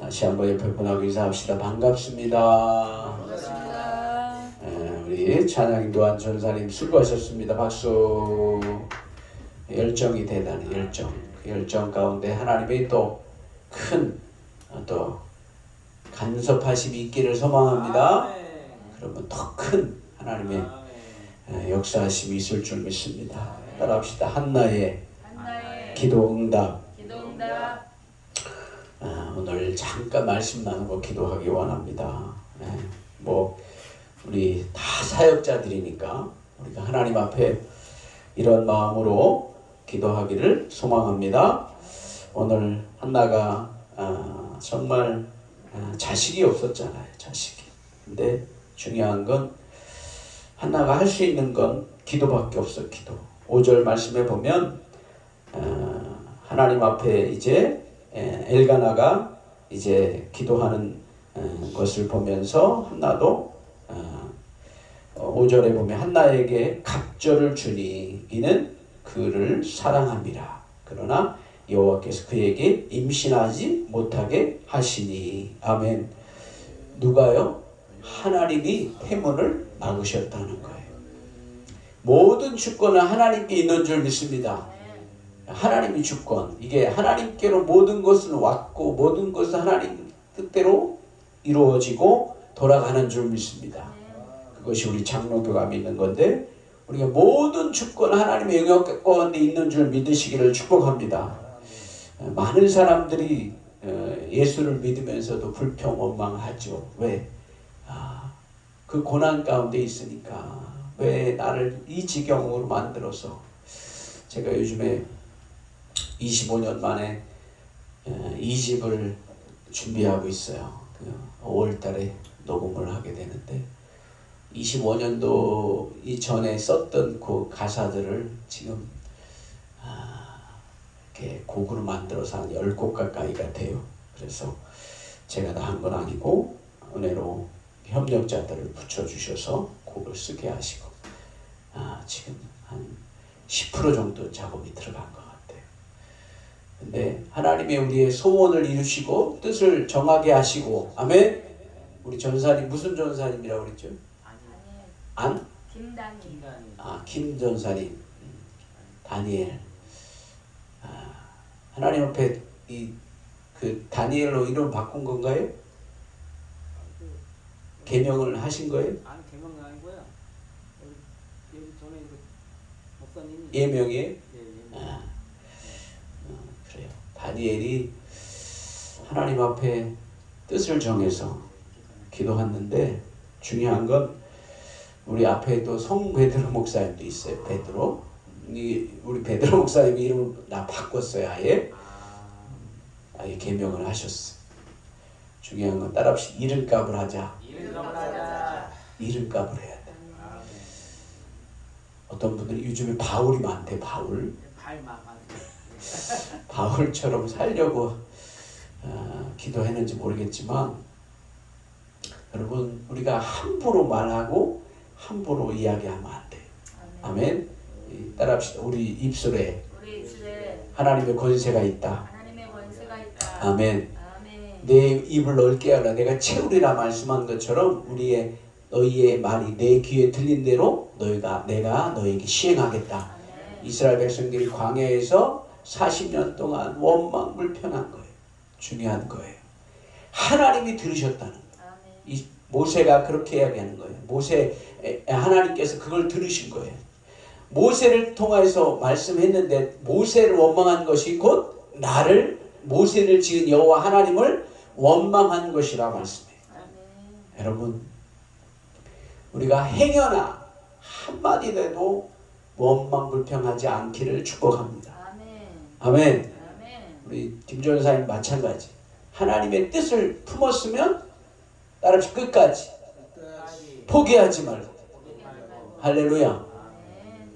다시 한번 옆에 분하고 인사합시다. 반갑습니다. 반갑습니다. 우리 찬양인도한 전사님 수고하셨습니다. 박수. 열정이 대단해. 열정. 그 열정 가운데 하나님의 또 큰 또 간섭하심이 있기를 소망합니다. 그러면 더 큰 하나님의 역사하심이 있을 줄 믿습니다. 따라합시다. 한나의 기도 응답. 오늘 잠깐 말씀 나누고 기도하기 원합니다. 우리 다 사역자들이니까 우리가 하나님 앞에 이런 마음으로 기도하기를 소망합니다. 오늘 한나가 정말 자식이 없었잖아요. 자식이. 근데 중요한 건 한나가 할 수 있는 건 기도밖에 없어. 기도. 5절 말씀에 보면 하나님 앞에 이제 엘가나가 이제 기도하는 것을 보면서 한나도 5절에 보면 한나에게 갑절을 주니 이는 그를 사랑함이라. 그러나 여호와께서 그에게 임신하지 못하게 하시니. 아멘. 누가요? 하나님이 태문을 막으셨다는 거예요. 모든 주권은 하나님께 있는 줄 믿습니다. 하나님이 주권. 이게 하나님께로 모든 것은 왔고 모든 것은 하나님 뜻대로 이루어지고 돌아가는 줄 믿습니다. 그것이 우리 장로교가 믿는 건데 우리가 모든 주권 하나님의 영역 가운데 있는 줄 믿으시기를 축복합니다. 많은 사람들이 예수를 믿으면서도 불평 원망하죠. 왜? 그 고난 가운데 있으니까. 왜 나를 이 지경으로 만들어서. 제가 요즘에 25년 만에 2집을 준비하고 있어요. 5월 달에 녹음을 하게 되는데 25년도 이전에 썼던 그 가사들을 지금 이렇게 곡으로 만들어서 한 10곡 가까이가 돼요. 그래서 제가 다 한 건 아니고 은혜로 협력자들을 붙여주셔서 곡을 쓰게 하시고 지금 한 10% 정도 작업이 들어간 것 같아요. 근데 하나님의 우리의 소원을 이루시고 뜻을 정하게 하시고. 아멘. 우리 전사님 무슨 전사님이라고 그랬죠? 안? 김다니. 김 전사님. 다니엘. 하나님 앞에 그 다니엘로 이름 바꾼 건가요? 개명을 하신 거예요? 아니, 개명은 아니고요. 여기 전에 목사님이 예명이에요? 네. 그래요. 다니엘이 하나님 앞에 뜻을 정해서 기도했는데 중요한 건 우리 앞에도 성 베드로 목사님도 있어요. 베드로. 우리 베드로 목사님이 이름을 나 바꿨어요. 아예 개명을 하셨어. 중요한 건 따라합시다. 이름값을 하자. 이름값을 해야 돼. 어떤 분들이 요즘에 바울이 많대. 바울처럼 살려고 기도했는지 모르겠지만 여러분 우리가 함부로 말하고 함부로 이야기하면 안 돼요. 아멘. 따라합시다. 우리 입술에 하나님의 권세가 있다. 아멘. 내 입을 넓게 하라. 내가 채우리라 말씀한 것처럼 너희의 말이 내 귀에 들린 대로 내가 너에게 시행하겠다. 이스라엘 백성들이 광야에서 40년 동안 원망불평한 거예요. 중요한 거예요. 하나님이 들으셨다는 거예요. 모세가 그렇게 이야기하는 거예요. 하나님께서 그걸 들으신 거예요. 모세를 통해서 말씀했는데 모세를 원망한 것이 곧 모세를 지은 여호와 하나님을 원망한 것이라 말씀해요. 여러분 우리가 행여나 한마디라도 원망불평하지 않기를 축복합니다. 아멘. 우리 김전사님 마찬가지. 하나님의 뜻을 품었으면 따라서 끝까지 포기하지 말고. 할렐루야.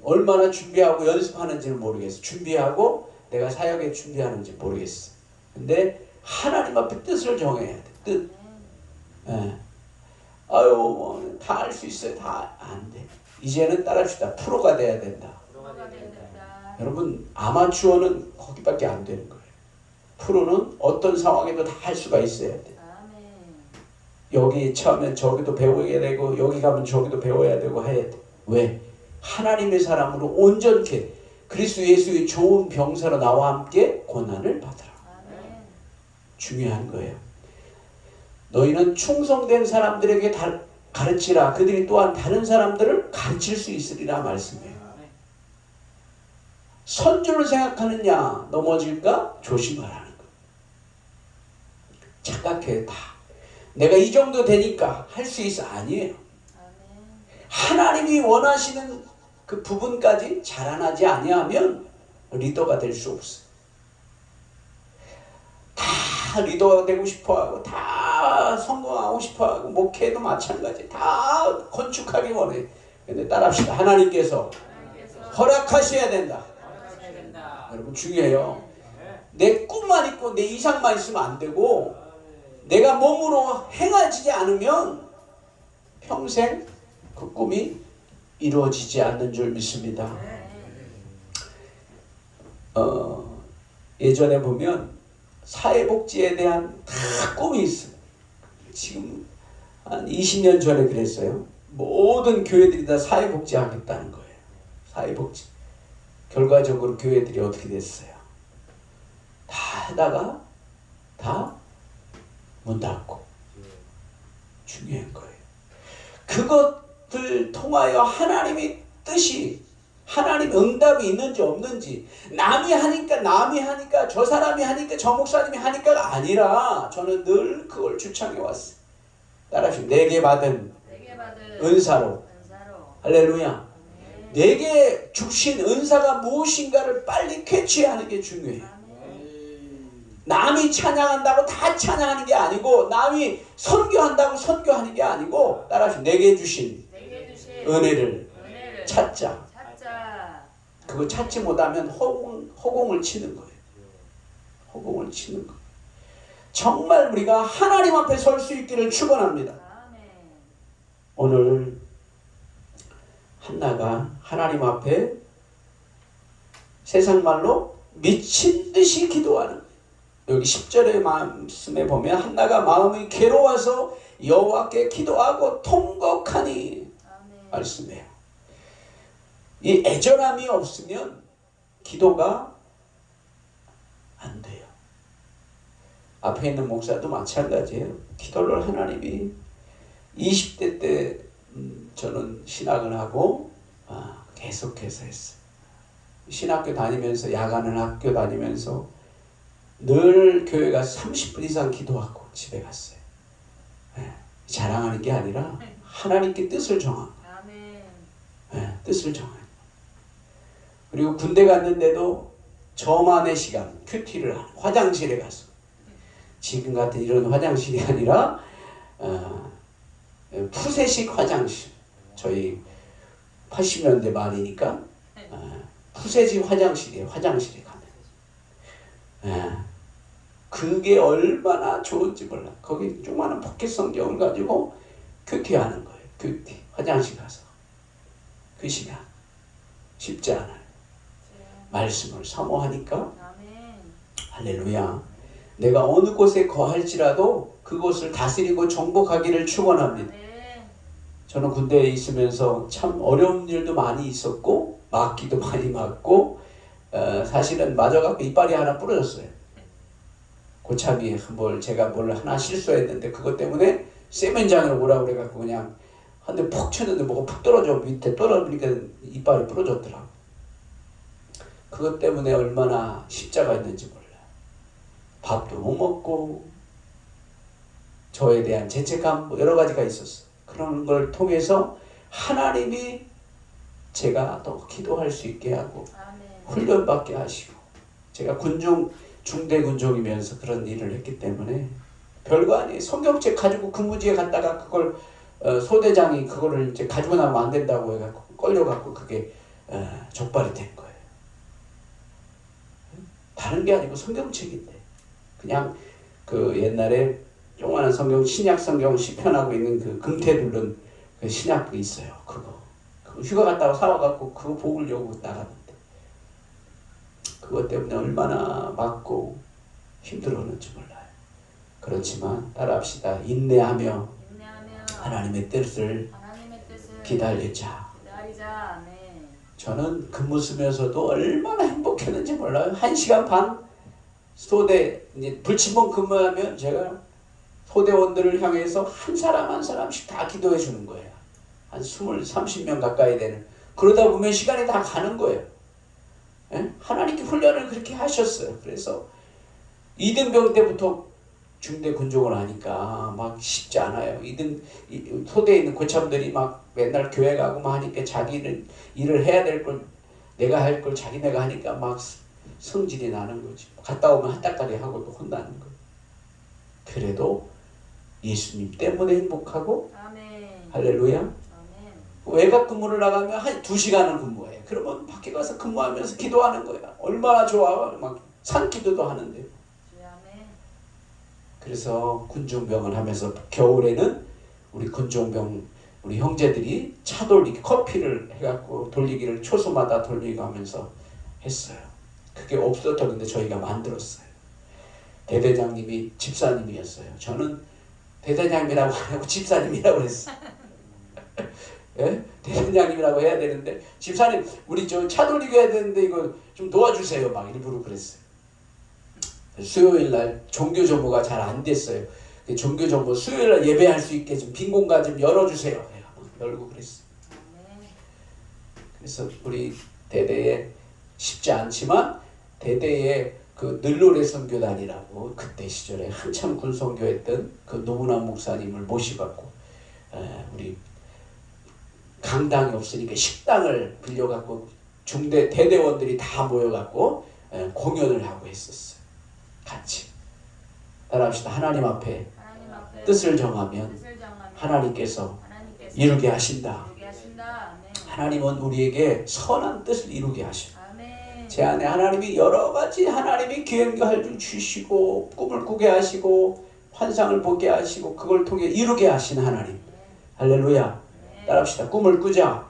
얼마나 준비하고 연습하는지는 모르겠어. 준비하고 내가 사역에 준비하는지 모르겠어. 근데 하나님 앞에 뜻을 정해야 돼. 뜻. 다 할 수 있어요. 다 안 돼. 이제는 따라합시다. 프로가 돼야 된다. 여러분 아마추어는 거기밖에 안 되는 거예요. 프로는 어떤 상황에도 다 할 수가 있어야 돼. 아멘. 여기 처음엔 저기도 배워야 되고 여기 가면 저기도 배워야 되고 해야 돼. 왜? 하나님의 사람으로 온전케 그리스도 예수의 좋은 병사로 나와 함께 고난을 받으라. 아멘. 중요한 거예요. 너희는 충성된 사람들에게 가르치라. 그들이 또한 다른 사람들을 가르칠 수 있으리라 말씀이에요. 선주를 생각하느냐 넘어질까 조심하라는 거. 착각해. 다 내가 이 정도 되니까 할 수 있어. 아니에요. 아멘. 하나님이 원하시는 그 부분까지 자라나지 아니하면 리더가 될 수 없어. 다 리더가 되고 싶어하고 다 성공하고 싶어하고 목회도 마찬가지. 다 건축하기 원해. 근데 따라합시다. 하나님께서 허락하셔야 된다. 여러분 중요해요. 내 꿈만 있고 내 이상만 있으면 안 되고 내가 몸으로 행하지 않으면 평생 그 꿈이 이루어지지 않는 줄 믿습니다. 예전에 보면 사회복지에 대한 다 꿈이 있어요. 지금 한 20년 전에 그랬어요. 모든 교회들이 다 사회복지 하겠다는 거예요. 사회복지. 결과적으로 교회들이 어떻게 됐어요? 다 하다가 다 문 닫고. 중요한 거예요. 그것들 통하여 하나님의 뜻이 하나님 응답이 있는지 없는지 남이 하니까 저 사람이 하니까 저 목사님이 하니까가 아니라 저는 늘 그걸 주창해 왔어요. 따라하시오. 내게 받은 은사로. 할렐루야. 내게 주신 은사가 무엇인가를 빨리 캐치하는 게 중요해요. 남이 찬양한다고 다 찬양하는 게 아니고 남이 선교한다고 선교하는 게 아니고 따라하시오. 내게 주신 은혜를 찾자. 그거 찾지 못하면 허공을 치는 거예요. 허공을 치는 거예요. 정말 우리가 하나님 앞에 설 수 있기를 축원합니다. 오늘 한나가 하나님 앞에 세상 말로 미친 듯이 기도하는 거예요. 여기 10절의 말씀에 보면 한나가 마음이 괴로워서 여호와께 기도하고 통곡하니 말씀해요. 이 애절함이 없으면 기도가 안 돼요. 앞에 있는 목사도 마찬가지예요. 기도를 하나님이 20대 때 저는 신학을 하고 계속해서 했어요. 신학교 다니면서 야간을 학교 다니면서 늘 교회 가서 30분 이상 기도하고 집에 갔어요. 자랑하는 게 아니라 하나님께 뜻을 정하고 뜻을 정해요. 그리고 군대 갔는데도 저만의 시간, 큐티를 하는 화장실에 가서 지금 같은 이런 화장실이 아니라 푸세식 화장실. 저희 80년대 말이니까 푸세식 화장실이에요. 화장실에 가면. 그게 얼마나 좋은지 몰라. 거기 조그마한 포켓 성경을 가지고 큐티하는 거예요. 큐티. 화장실 가서. 그 시간. 쉽지 않아요. 말씀을 사모하니까 할렐루야. 내가 어느 곳에 거할지라도 그곳을 다스리고 정복하기를 축원합니다. 저는 군대에 있으면서 참 어려운 일도 많이 있었고 맞기도 많이 맞고 사실은 맞아갖고 이빨이 하나 부러졌어요. 고참이 제가 뭘 하나 실수했는데 그것 때문에 세면장으로 오라고 그래갖고 그냥 한 대 푹 쳤는데 뭐가 푹 떨어져 밑에 떨어지니까 이빨이 부러졌더라고. 그것 때문에 얼마나 십자가 있는지 몰라요. 밥도 못 먹고 저에 대한 죄책감 뭐 여러 가지가 있었어요. 그런 걸 통해서 하나님이 제가 더 기도할 수 있게 하고 훈련받게 하시고 제가 중대 군종이면서 그런 일을 했기 때문에 별거 아니에요. 성경책 가지고 근무지에 갔다가 그걸 소대장이 그거를 이제 가지고 나면 안 된다고 해갖고 걸려갖고 그게 적발이 된 거예요. 다른 게 아니고 성경책인데 그냥 그 옛날에 조그마한 성경 신약 성경 시편하고 있는 그 금태 둘른 그 신약 있어요. 그거 휴가 갔다가 사와갖고 그거 복으려고 나갔는데 그것 때문에 얼마나 맞고 힘들었는지 몰라요. 그렇지만 따라합시다. 인내하며 인내하며 하나님의 뜻을 하나님의 뜻을 기다리자. 기다리자. 아멘. 저는 근무 쓰면서도 얼마나 행복했는지 몰라요. 1시간 반 소대 이제 불침번 근무하면 제가 소대원들을 향해서 한 사람 한 사람씩 다 기도해 주는 거예요. 한 20, 30명 가까이 되는. 그러다 보면 시간이 다 가는 거예요. 예? 하나님께 훈련을 그렇게 하셨어요. 그래서 이등병 때부터 중대 군종을 하니까 막 쉽지 않아요. 소대에 있는 고참들이 막 맨날 교회 가고 막 하니까 자기는 일을 해야 될 걸 내가 할 걸 자기네가 하니까 막 성질이 나는 거지. 갔다 오면 한따까리 하고 또 혼나는 거예요. 그래도 예수님 때문에 행복하고 아멘. 할렐루야. 아멘. 외곽 근무를 나가면 한 2시간을 근무해요. 그러면 밖에 가서 근무하면서 기도하는 거야. 얼마나 좋아. 막 산기도도 하는데. 아멘. 그래서 군중병을 하면서 겨울에는 우리 군중병 우리 형제들이 차 돌리기 커피를 해갖고 돌리기를 초소마다 돌리고 하면서 했어요. 그게 없었던데 저희가 만들었어요. 대대장님이 집사님이었어요. 저는 대대장님이라고 안 하고 집사님이라고 했어요. 예? 대대장님이라고 해야 되는데 집사님 우리 저 차 돌리기 해야 되는데 이거 좀 도와주세요. 막 일부러 그랬어요. 수요일날 종교정보가 잘 안 됐어요. 종교정보 수요일날 예배할 수 있게 좀 빈 공간 좀 열어주세요. 열고 그랬어요. 그래서 우리 대대에 쉽지 않지만 대대에 그 늘로레 선교단이라고 그때 시절에 한참 군선교했던 그 노문환 목사님을 모시갖고 우리 강당이 없으니까 식당을 빌려갖고 중대 대대원들이 다 모여갖고 공연을 하고 했었어요. 같이 따라합시다. 하나님 앞에 뜻을 정하면 하나님께서 이루게 하신다. 하나님은 우리에게 선한 뜻을 이루게 하셔. 제 안에 하나님이 여러 가지 하나님이 기행할 줄 주시고 꿈을 꾸게 하시고 환상을 보게 하시고 그걸 통해 이루게 하신 하나님. 할렐루야. 따라합시다. 꿈을 꾸자.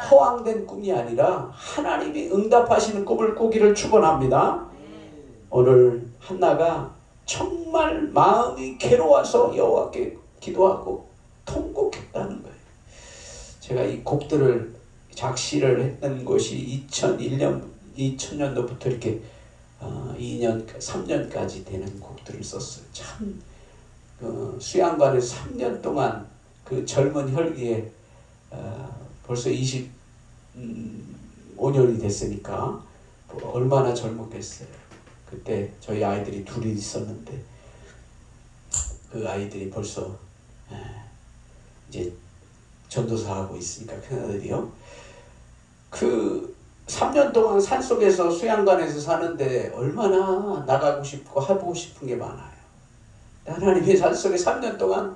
허황된 꿈이 아니라 하나님이 응답하시는 꿈을 꾸기를 축원합니다. 오늘 한나가 정말 마음이 괴로워서 여호와께 기도하고 통곡했다는 거예요. 제가 이 곡들을 작시를 했던 것이 2000년도부터 이렇게 2년, 3년까지 되는 곡들을 썼어요. 참 수양관에서 3년 동안 그 젊은 혈기에 벌써 25년이 됐으니까 얼마나 젊었겠어요. 그때 저희 아이들이 둘이 있었는데 그 아이들이 벌써 이제 전도사 하고 있으니까 큰아들이요. 그 3년 동안 산속에서 수양관에서 사는데 얼마나 나가고 싶고 해보고 싶은 게 많아요. 하나님이 산속에 3년 동안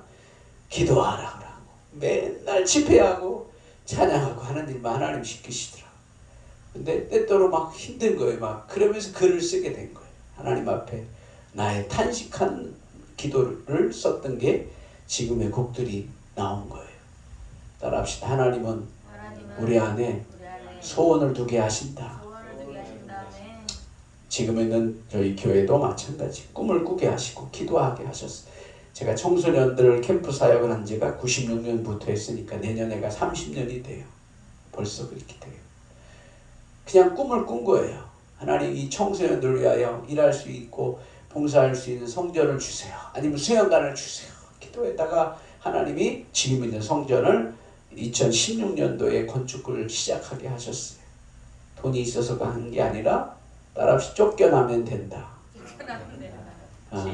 기도하라 그러고 맨날 집회하고 찬양하고 하는 일만 하나님 시키시더라고요. 근데 때때로 막 힘든 거예요. 막 그러면서 글을 쓰게 된 거예요. 하나님 앞에 나의 탄식한 기도를 썼던 게 지금의 곡들이 나온 거예요. 따라합시다. 하나님은 우리 안에 소원을 두게 하신다. 지금 있는 저희 교회도 마찬가지 꿈을 꾸게 하시고 기도하게 하셨어요. 제가 청소년들 캠프 사역을 한 지가 96년부터 했으니까 내년에가 30년이 돼요. 벌써 그렇게 돼요. 그냥 꿈을 꾼 거예요. 하나님 이 청소년들을 위하여 일할 수 있고 봉사할 수 있는 성전을 주세요. 아니면 수양관을 주세요. 기도했다가 하나님이 지금 있는 성전을 2016년도에 건축을 시작하게 하셨어요. 돈이 있어서가 한 게 아니라 따라없이 쫓겨나면 된다.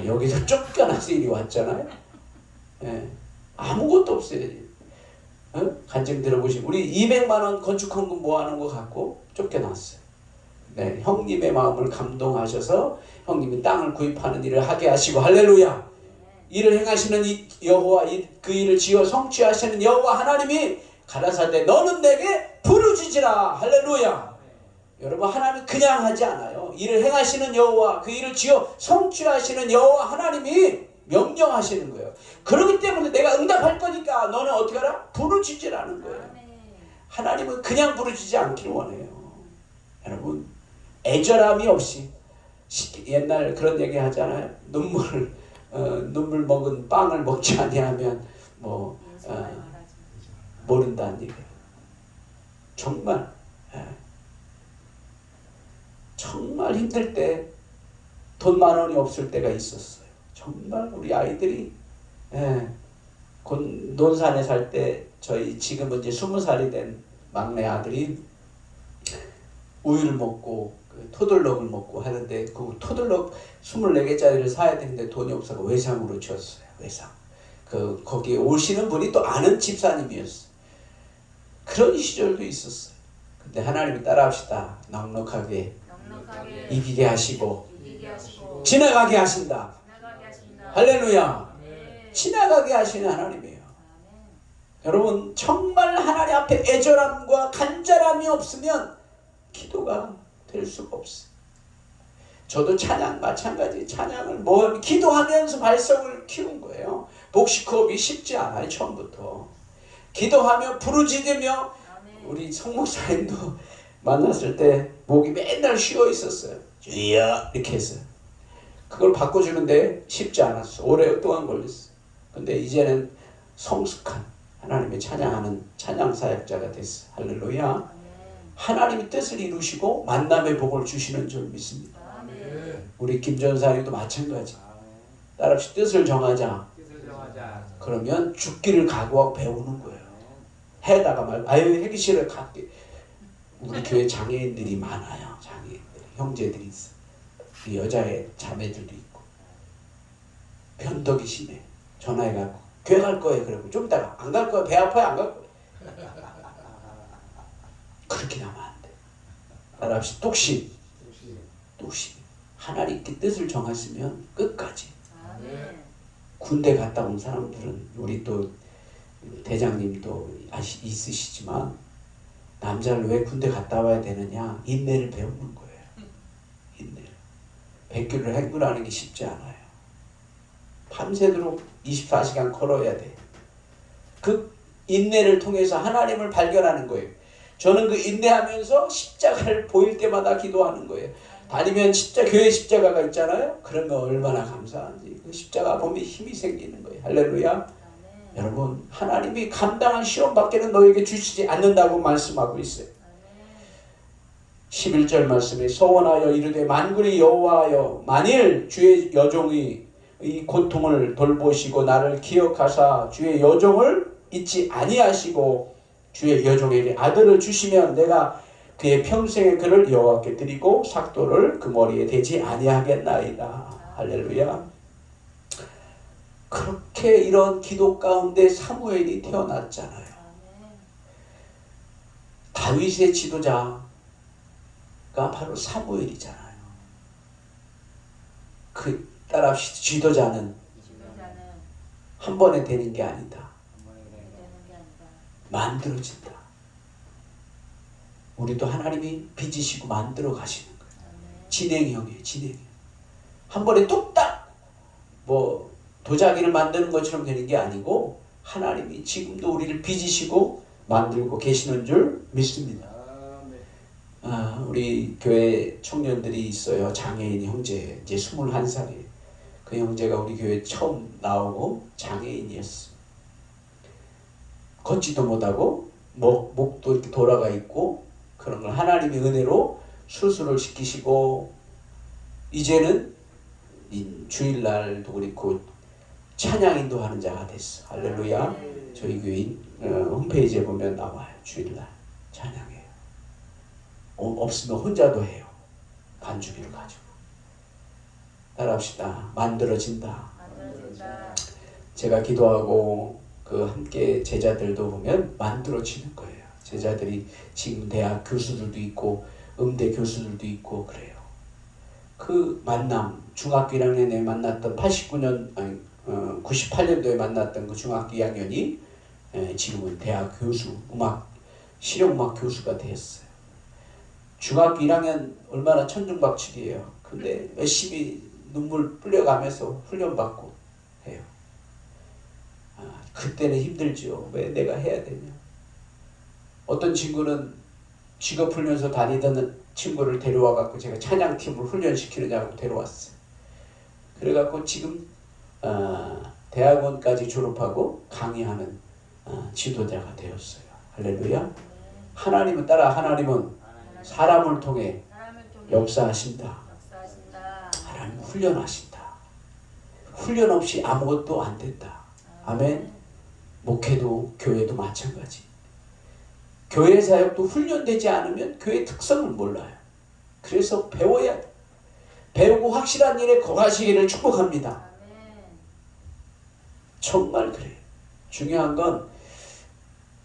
여기서 쫓겨나서 이리 왔잖아요. 아무것도 없어요. 간증 들어보시면 우리 200만 원 건축 헌금 모아놓은 거 갖고 쫓겨났어요. 네, 형님의 마음을 감동하셔서 형님이 땅을 구입하는 일을 하게 하시고 할렐루야. 일을 행하시는 이 여호와 그 일을 지어 성취하시는 여호와 하나님이 가라사대 너는 내게 부르짖으라. 할렐루야. 여러분 하나님은 그냥 하지 않아요. 일을 행하시는 여호와 그 일을 지어 성취하시는 여호와 하나님이 명령하시는 거예요. 그렇기 때문에 내가 응답할 거니까 너는 어떻게 하라? 부르짖으라는 거예요. 하나님은 그냥 부르짖지 않기를 원해요. 여러분 애절함이 없이 옛날 그런 얘기 하잖아요. 눈물 먹은 빵을 먹지 아니하면 뭐 예수말 말하지. 모른다는 얘기예요. 정말 정말 힘들 때 돈 10,000원이 없을 때가 있었어요. 정말 우리 아이들이 논산에 살 때 저희 지금은 이제 20살이 된 막내 아들이 우유를 먹고 토들럭을 먹고 하는데 그 토들럭 24개짜리를 사야 되는데 돈이 없어서 외상으로 줬어요. 외상. 거기에 오시는 분이 또 아는 집사님이었어요. 그런 시절도 있었어요. 근데 하나님이 따라합시다. 넉넉하게 이기게 하시고 지나가게 하신다. 지나가게 하신다. 할렐루야. 네. 지나가게 하시는 하나님이에요. 아멘. 여러분 정말 하나님 앞에 애절함과 간절함이 없으면 기도가 될 수가 없어요. 저도 찬양 마찬가지. 찬양을 기도하면서 발성을 키운 거예요. 복식호흡이 쉽지 않아요. 처음부터. 기도하며 부르짖으며 아멘. 우리 성목사님도 만났을 때 목이 맨날 쉬어 있었어요. 주여 이렇게 했어요. 그걸 바꿔주는데 쉽지 않았어. 오랫동안 걸렸어. 근데 이제는 성숙한 하나님의 찬양하는 찬양 사역자가 됐어. 할렐루야. 아멘. 하나님이 뜻을 이루시고 만남의 복을 주시는 줄 믿습니다. 아멘. 우리 김전사님도 마찬가지. 아멘. 따라서 뜻을 정하자. 뜻을 정하자. 그러면 죽기를 각오하고 배우는 거예요. 아멘. 해다가 말고 아유 하기 싫어 갈게. 우리 교회 장애인들이 많아요. 장애인들 형제들이 있어. 여자의 자매들도 있고 변덕이 심해. 전화해갖고 교회 갈 거예요. 그러고 좀 이따가 안 갈 거예요. 배 아파요. 안 갈 거예요. 그렇게 나면 안 돼. 따라합시다. 뚝심. 하나님께 뜻을 정하시면 끝까지. 아멘. 군대 갔다 온 사람들은 우리 또 대장님도 있으시지만 남자를 왜 군대 갔다 와야 되느냐? 인내를 배우는 거예요. 인내를. 100km를 행군하는 게 쉽지 않아요. 밤새도록 24시간 걸어야 돼. 그 인내를 통해서 하나님을 발견하는 거예요. 저는 그 인내하면서 십자가를 보일 때마다 기도하는 거예요. 다니면 교회 십자가가 있잖아요. 그러면 얼마나 감사한지. 그 십자가 보면 힘이 생기는 거예요. 할렐루야. 아멘. 여러분 하나님이 감당한 시험밖에는 너에게 주시지 않는다고 말씀하고 있어요. 11절 말씀에 소원하여 이르되 만군의 여호와여 만일 주의 여종이 이 고통을 돌보시고 나를 기억하사 주의 여종을 잊지 아니하시고 주의 여종에게 아들을 주시면 내가 그의 평생의 그를 여호와께 드리고 삭도를 그 머리에 대지 아니하겠나이다. 할렐루야. 그렇게 이런 기도 가운데 사무엘이 태어났잖아요. 아멘. 다윗의 지도자가 바로 사무엘이잖아요. 그 따라합시다. 지도자는 지도자는 한 번에 되는 게 아니다. 되는 게 아니다. 만들어진다. 우리도 하나님이 빚으시고 만들어 가시는 거예요. 아멘. 진행형이에요. 진행형. 한 번에 뚝딱 도자기를 만드는 것처럼 되는 게 아니고 하나님이 지금도 우리를 빚으시고 만들고 계시는 줄 믿습니다. 우리 교회 청년들이 있어요. 장애인 형제. 이제 21살이에요. 그 형제가 우리 교회 처음 나오고 장애인이었어. 걷지도 못하고 목도 이렇게 돌아가 있고 그런 걸 하나님의 은혜로 수술을 시키시고 이제는 주일날도 그렇고 찬양 인도하는 자가 됐어. 할렐루야. 저희 교회 홈페이지에 보면 나와요. 주일날 찬양해요. 없으면 혼자도 해요. 반주기를 가지고. 따라합시다. 만들어진다. 만들어진다. 제가 기도하고 그 함께 제자들도 보면 만들어지는 거예요. 제자들이 지금 대학 교수들도 있고 음대 교수들도 있고 그래요. 그 만남 중학교 1학년에 만났던 98년도에 만났던 그 중학교 2학년이 지금은 대학 교수 실용음악 교수가 되었어요. 중학교 1학년 얼마나 천중박출이에요. 근데 열심히 눈물 뿌려가면서 훈련받고 해요. 그때는 힘들죠. 왜 내가 해야 되냐. 어떤 친구는 직업 풀면서 다니던 친구를 데려와 갖고 제가 찬양팀을 훈련시키느냐고 데려왔어요. 그래갖고 지금 대학원까지 졸업하고 강의하는 지도자가 되었어요. 할렐루야. 하나님은 사람을 통해 역사하신다. 하나님 훈련하신다. 훈련 없이 아무것도 안 된다. 아멘. 목회도 교회도 마찬가지. 교회 사역도 훈련되지 않으면 교회 특성을 몰라요. 그래서 배워야 돼. 배우고 확실한 일에 거하시기를 축복합니다. 정말 그래요. 중요한 건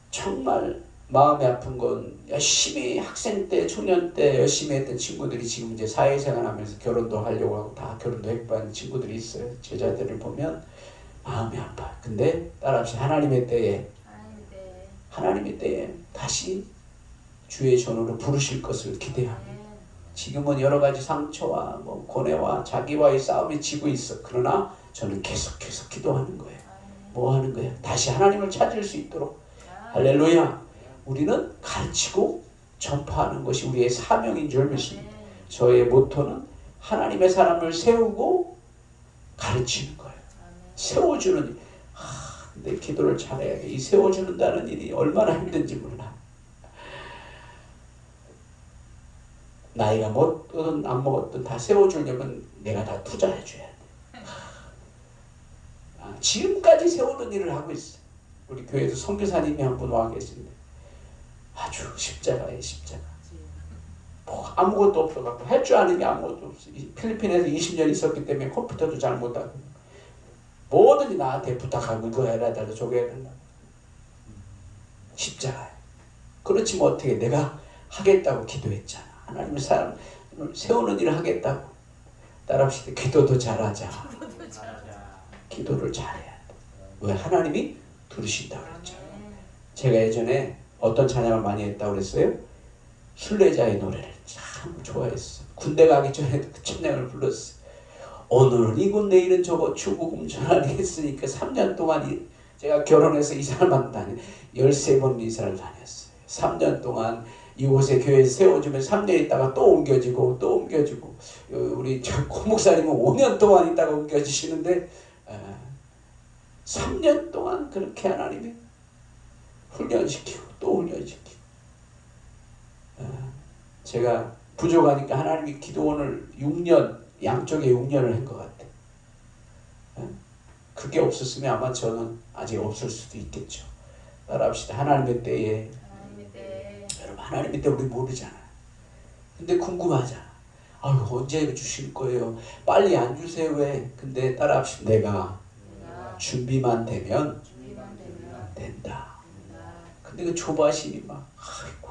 정말 마음이 아픈 건 열심히 학생 때 청년 때 열심히 했던 친구들이 지금 이제 사회생활 하면서 결혼도 하려고 하고 다 결혼도 했고 하는 친구들이 있어요. 제자들을 보면 마음이 아파요. 근데 따라합시다. 하나님의 때에 다시 주의 전으로 부르실 것을 기대합니다. 지금은 여러 가지 상처와 고뇌와 자기와의 싸움에 지고 있어. 그러나 저는 계속 기도하는 거예요. 뭐 하는 거예요? 다시 하나님을 찾을 수 있도록. 할렐루야. 우리는 가르치고 전파하는 것이 우리의 사명인 줄 믿습니다. 저의 모토는 하나님의 사람을 세우고 가르치는 거예요. 세워주는 일. 내 기도를 잘해야 돼. 이 세워준다는 일이 얼마나 힘든지 몰라. 나이가 먹든 안 먹었든 다 세워주려면 내가 다 투자해줘야 돼. 지금까지 세우던 일을 하고 있어. 우리 교회에도 선교사님이 한 분 와 계신데 아주 십자가에 십자가. 뭐 아무것도 없어갖고 할 줄 아는 게 아무것도 없어. 필리핀에서 20년 있었기 때문에 컴퓨터도 잘 못하고 뭐든지 나한테 부탁하고 이거 해라 달라 저거 해라. 십자가에. 그렇지만 어떻게 내가 하겠다고 기도했잖아. 하나님의 사람을 세우는 일을 하겠다고. 따라합시다. 기도도 잘하자. 기도를 잘해야 돼. 왜? 하나님이 들으신다고 그랬죠. 제가 예전에 어떤 찬양을 많이 했다고 그랬어요? 순례자의 노래를 참 좋아했어. 군대 가기 전에 그 찬양을 불렀어요. 오늘은 이곳 내일은 저곳 주복음 전하겠으니까 3년 동안 제가 결혼해서 이사를 다녔어요. 13번 이사를 다녔어요. 3년 동안 이곳에 교회 세워주면 3년 있다가 또 옮겨지고 우리 고 목사님은 5년 동안 있다가 옮겨지시는데 3년 동안 그렇게 하나님이 훈련시키고 또 훈련시키고 제가 부족하니까 하나님이 기도원을 6년 양쪽에 6년을 한 것 같아요. 그게 없었으면 아마 저는 아직 없을 수도 있겠죠. 따라합시다. 하나님의 때에 여러분 하나님의 때 우리 모르잖아요. 근데 궁금하잖아. 아유 언제 주실 거예요? 빨리 안 주세요 왜? 근데 따라합시다. 내가 준비만 되면 된다. 근데 그 조바심이 막 아이고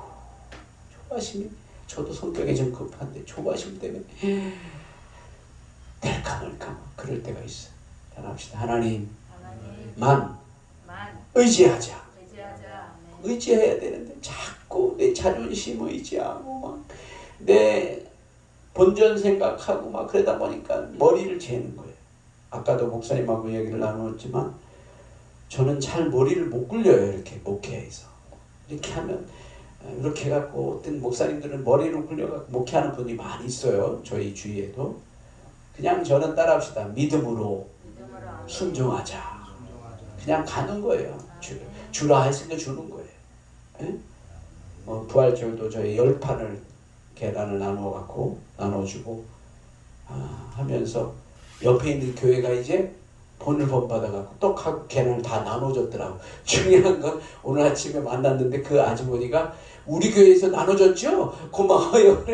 조바심이 저도 성격이 좀 급한데 조바심 때문에 될까 말까 그럴 때가 있어요. 따라합시다. 하나님만 의지하자. 의지해야 되는데 자꾸 내 자존심 의지하고 막 내 본전 생각하고 막 그러다 보니까 머리를 재는 거예요. 아까도 목사님하고 얘기를 나누었지만 저는 잘 머리를 못 굴려요. 이렇게 목회에서 이렇게 하면 이렇게 해갖고 어떤 목사님들은 머리를 굴려갖고 목회하는 분이 많이 있어요. 저희 주위에도. 그냥 저는 따라합시다. 믿음으로 순종하자. 그냥 가는 거예요. 주라 했으니까 주는 거예요. 부활절도 저희 10판을 계란을 나눠주고 하면서 옆에 있는 교회가 이제 본을 본받아갖고 떡하고 계란을 다 나눠줬더라고. 중요한 건 오늘 아침에 만났는데 그 아주머니가 우리 교회에서 나눠줬죠? 고마워요.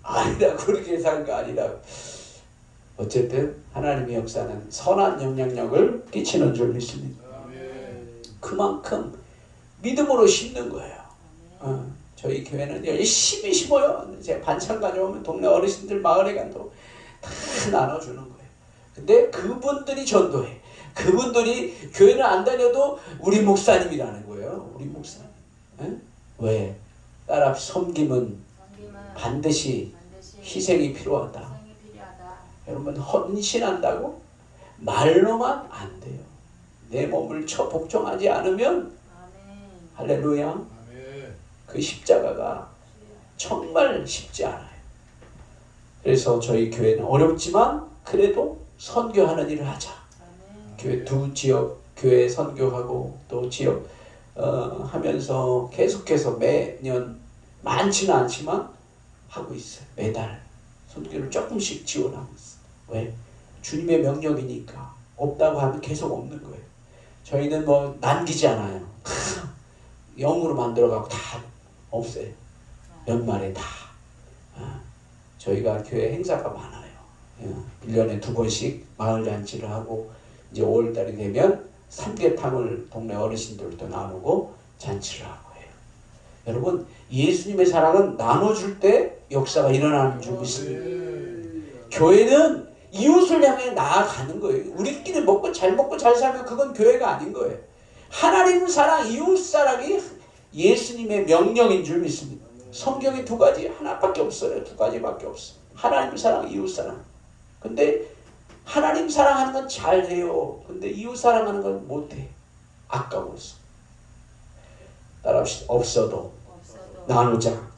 아니라고 그렇게 산 거 아니라고. 어쨌든 하나님의 역사는 선한 영향력을 끼치는 줄 믿습니다. 그만큼 믿음으로 심는 거예요. 저희 교회는 열심히 심어요. 제가 반찬 가져오면 동네 어르신들 마을에 가도 다 나눠주는 거예요. 근데 그분들이 전도해. 그분들이 교회를 안 다녀도 우리 목사님이라는 거예요. 우리 목사님. 왜? 따라 섬김은 반드시 희생이 필요하다. 여러분 헌신한다고 말로만 안 돼요. 내 몸을 복종하지 않으면 할렐루야. 그 십자가가 정말 쉽지 않아요. 그래서 저희 교회는 어렵지만 그래도 선교하는 일을 하자. 교회 두 지역 교회 선교하고 또 지역 하면서 계속해서 매년 많지는 않지만 하고 있어요. 매달 선교를 조금씩 지원하고 있어요. 왜? 주님의 명령이니까. 없다고 하면 계속 없는 거예요. 저희는 뭐 남기지 않아요. 영으로 만들어갖고 다 없어요. 연말에 다. 저희가 교회 행사가 많아요. 1년에 2번씩 마을잔치를 하고 이제 5월달이 되면 삼계탕을 동네 어르신들도 나누고 잔치를 하고 해요. 여러분, 예수님의 사랑은 나눠줄 때 역사가 일어나는 줄 믿습니다. 교회는 이웃을 향해 나아가는 거예요. 우리끼리 잘 먹고 잘 살면 그건 교회가 아닌 거예요. 하나님 사랑, 이웃 사랑이 예수님의 명령인 줄 믿습니다. 성경에 2가지 하나밖에 없어요. 2가지밖에 없어. 하나님 사랑, 이웃 사랑. 근데 하나님 사랑하는 건 잘해요. 근데 이웃 사랑하는 건 못해. 아까워서. 따라합시다. 없어도 나누자.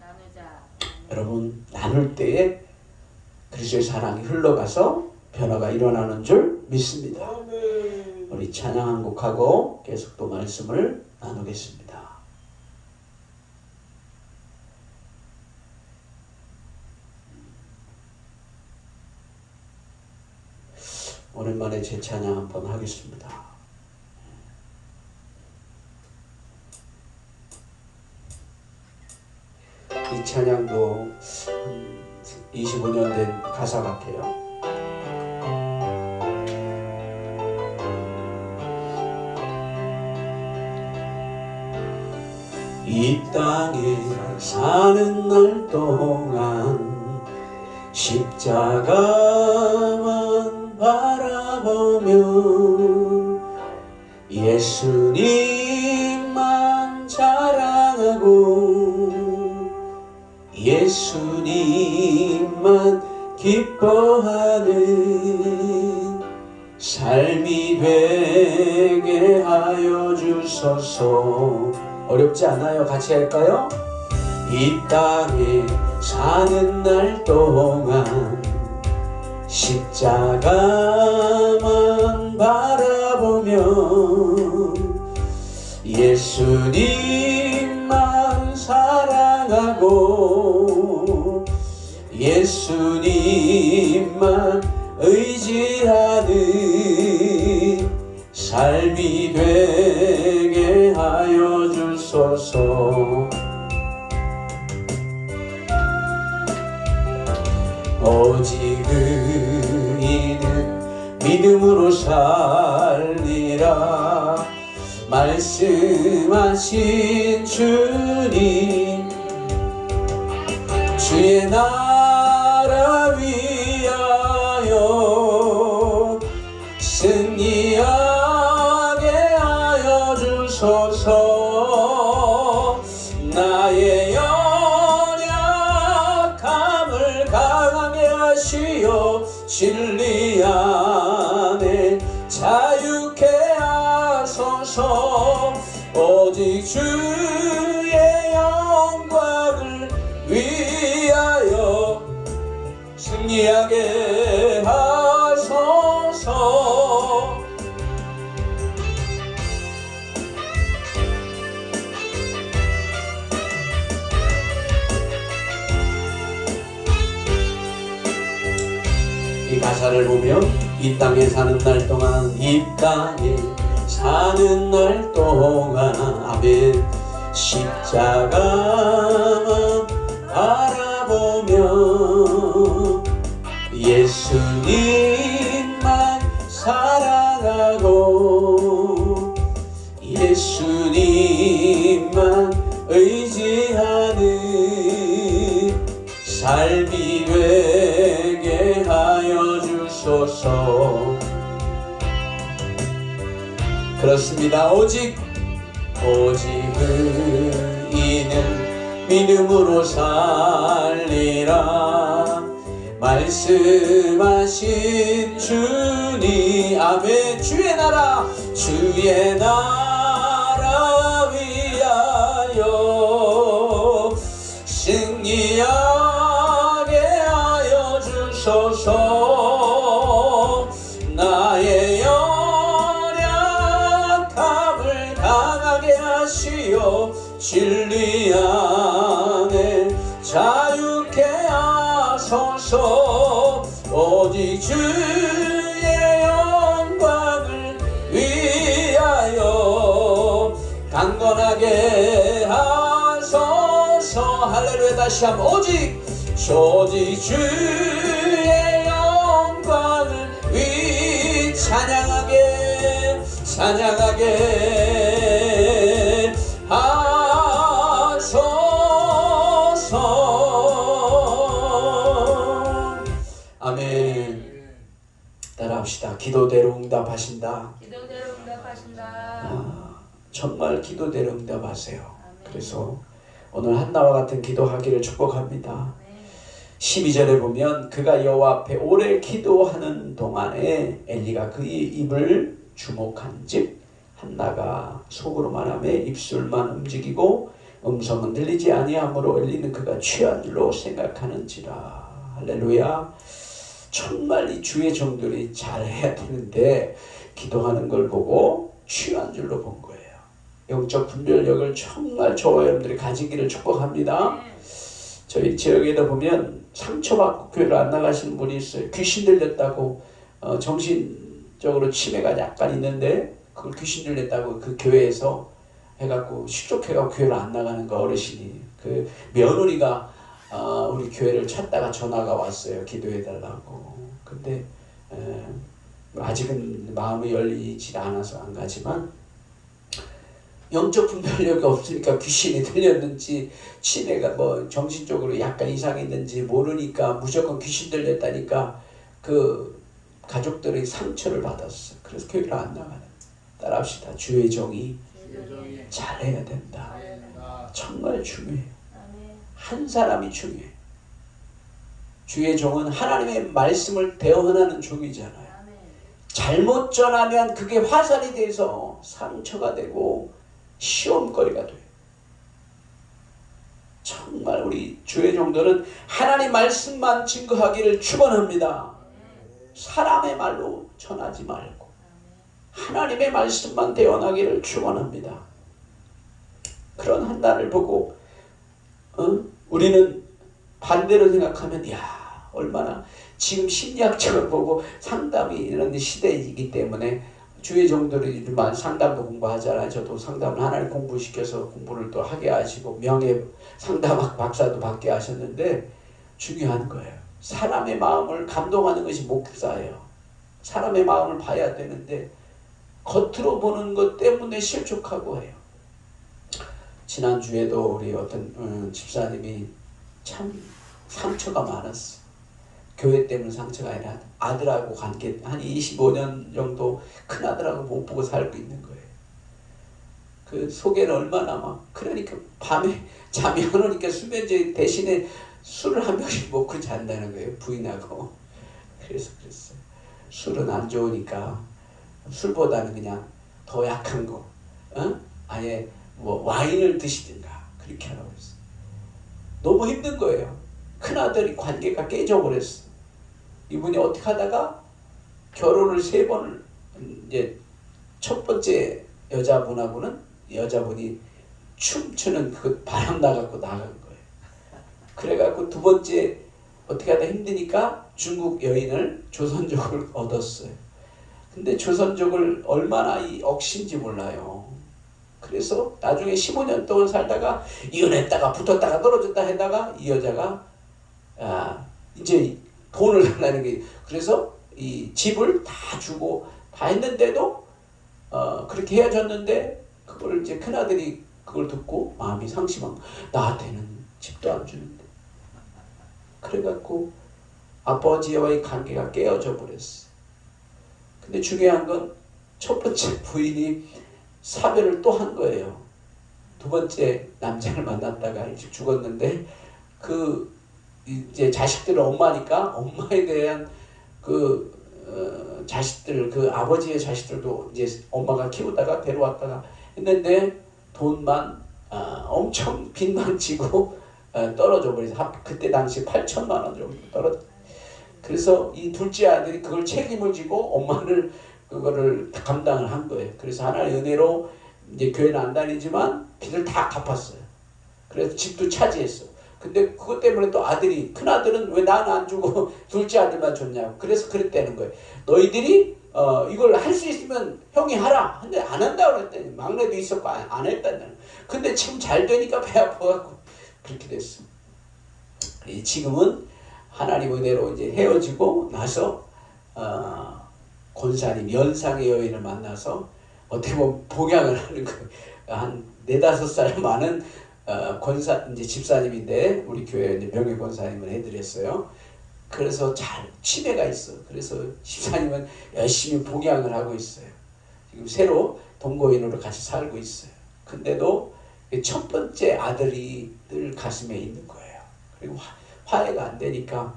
여러분, 나눌 때에 그리스도의 사랑이 흘러가서 변화가 일어나는 줄 믿습니다. 우리 찬양 한 곡하고 계속 또 말씀을 나누겠습니다. 오랜만에 제 찬양 한번 하겠습니다. 이 찬양도 25년 된 가사 같아요. 이 땅에 사는 날 동안 십자가만 바라보며 예수님만 자랑하고 예수님만 기뻐하는 삶이 되게 하여 주소서. 어렵지 않아요? 같이 할까요? 이 땅에 사는 날 동안 십자가만 바라보며 예수님만 사랑하고 예수님만 의지하는 삶이 되게 하여 주소서. 오직 의인은 믿음으로 살리라 말씀하신 주님, 주의 나라 위하여 승리하게 하여 주소서. 나의 연약함을 강하게 하시어 진리 안에 자유케 하소서. 오직 주의 영광을 위하여 승리하게 하소서. 이 가사를 보면 이 땅에 사는 날 동안, 이 땅에 사는 날 동안, 아멘, 십자가만 바라보며 예수님만 사랑하고 예수님만 의지하는 삶이 되게 하여 주소서. 그렇습니다. 오직 의인은 믿음으로 살리라 말씀하신 주님, 아멘. 주의 나라 위하여 승리하게 진리 안에 자유케 하소서. 오직 주의 영광을 위하여 강건하게 하소서. 할렐루야. 다시 한번 오직 주의 영광을 찬양하게 하소서. 아멘. 따라합시다. 기도대로 응답하신다. 기도대로 응답하신다. 정말 기도대로 응답하세요. 아멘. 그래서 오늘 한나와 같은 기도하기를 축복합니다. 네. 12절에 보면 그가 여호와 앞에 오래 기도하는 동안에 엘리가 그의 입을 주목한즉 한나가 속으로 말하며 입술만 움직이고 음성은 들리지 아니하므로 엘리는 그가 취한 줄로 생각하는지라. 할렐루야. 정말 이 주의 종들이 잘해야 되는데 기도하는 걸 보고 취한 줄로 본 거예요. 영적 분별력을 정말 저와 여러분들이 가지기를 축복합니다. 네. 저희 지역에다 보면 상처받고 교회를 안 나가시는 분이 있어요. 귀신 들렸다고 정신적으로 치매가 약간 있는데 그걸 귀신 들렸다고 그 교회에서 해갖고 실족해갖고 교회를 안 나가는 거. 어르신이 그 며느리가 우리 교회를 찾다가 전화가 왔어요. 기도해달라고. 근데 아직은 마음이 열리지 않아서 안 가지만 영적 분별력이 없으니까 귀신이 들렸는지 치매가 뭐 정신적으로 약간 이상이 있는지 모르니까 무조건 귀신 들렸다니까 그 가족들의 상처를 받았어. 그래서 교회를 안 나가는. 따라합시다. 주의 종이 잘해야 된다. 정말 중요해요. 아멘. 한 사람이 중요해. 주의 종은 하나님의 말씀을 대언하는 종이잖아요. 아멘. 잘못 전하면 그게 화살이 돼서 상처가 되고 시험거리가 돼요. 정말 우리 주의 종들은 하나님 말씀만 증거하기를 축원합니다. 사람의 말로 전하지 말고 하나님의 말씀만 대언하기를 축원합니다. 그런 한나를 보고 우리는 반대로 생각하면 야 얼마나 지금 심리학적으로 보고 상담이 이런 시대이기 때문에 주의 종들이 상담도 공부하잖아요. 저도 상담을 하나님 공부시켜서 공부를 또 하게 하시고 명예 상담학 박사도 받게 하셨는데 중요한 거예요. 사람의 마음을 감동하는 것이 목사예요. 사람의 마음을 봐야 되는데 겉으로 보는 것 때문에 실족하고 해요. 지난주에도 우리 어떤 집사님이 참 상처가 많았어. 교회 때문에 상처가 아니라 아들하고 관계 한 25년 정도 큰아들하고 못 보고 살고 있는 거예요. 그 속에는 얼마나 막 그러니까 밤에 잠이 안 오니까 수면제 대신에 술을 한 병씩 먹고 잔다는 거예요. 부인하고. 그래서 그랬어요. 술은 안 좋으니까 술보다는 그냥 더 약한 거 아예 뭐 와인을 드시든가 그렇게 하라고 했어요. 너무 힘든 거예요. 큰아들이 관계가 깨져버렸어. 이분이 어떻게 하다가 결혼을 3번을 이제 첫 번째 여자분이 춤추는 그 바람 나갖고 나간 거예요. 그래갖고 두 번째 어떻게 하다 힘드니까 중국 여인을 조선족을 얻었어요. 근데 조선족을 얼마나 이 억신지 몰라요. 그래서 나중에 15년 동안 살다가 이혼했다가 붙었다가 떨어졌다 하다가 이 여자가 이제 돈을 달라는 게 그래서 이 집을 다 주고 다 했는데도 그렇게 헤어졌는데 그걸 이제 큰아들이 그걸 듣고 마음이 상심한 나한테는 집도 안 주는데 그래갖고 아버지와의 관계가 깨어져 버렸어. 근데 중요한 건 첫 번째 부인이 사별을 또 한 거예요. 두 번째 남자를 만났다가 일찍 죽었는데 그 이제 자식들은 엄마니까 엄마에 대한 그 자식들 그 아버지의 자식들도 이제 엄마가 키우다가 데려왔다가 했는데 돈만 엄청 빈방지고 떨어져 버려서 그때 당시 8천만 원 정도 떨어져. 그래서 이 둘째 아들이 그걸 책임을 지고 엄마를 그거를 감당을 한 거예요. 그래서 하나의 은혜로 이제 교회는 안 다니지만 빚을 다 갚았어요. 그래서 집도 차지했어. 근데 그것 때문에 또 아들이, 큰 아들은 왜 나는 안 주고 둘째 아들만 줬냐고. 그래서 그랬다는 거예요. 너희들이 이걸 할 수 있으면 형이 하라. 근데 안 한다고 그랬더니, 막내도 있었고 안 했다는 거예요. 근데 지금 잘 되니까 배 아파갖고 그렇게 됐어. 지금은 하나님 은혜로 이제 헤어지고 나서 권사님 연상의 여인을 만나서 어떻게 보면 복양을 하는 거예요. 한 4-5살 많은 권사 이제 집사님인데 우리 교회 이제 명예 권사님을 해드렸어요. 그래서 잘 치매가 있어. 그래서 집사님은 열심히 복양을 하고 있어요. 지금 새로 동거인으로 같이 살고 있어요. 근데도 첫 번째 아들이 늘 가슴에 있는 거예요. 그리고 화해가 안 되니까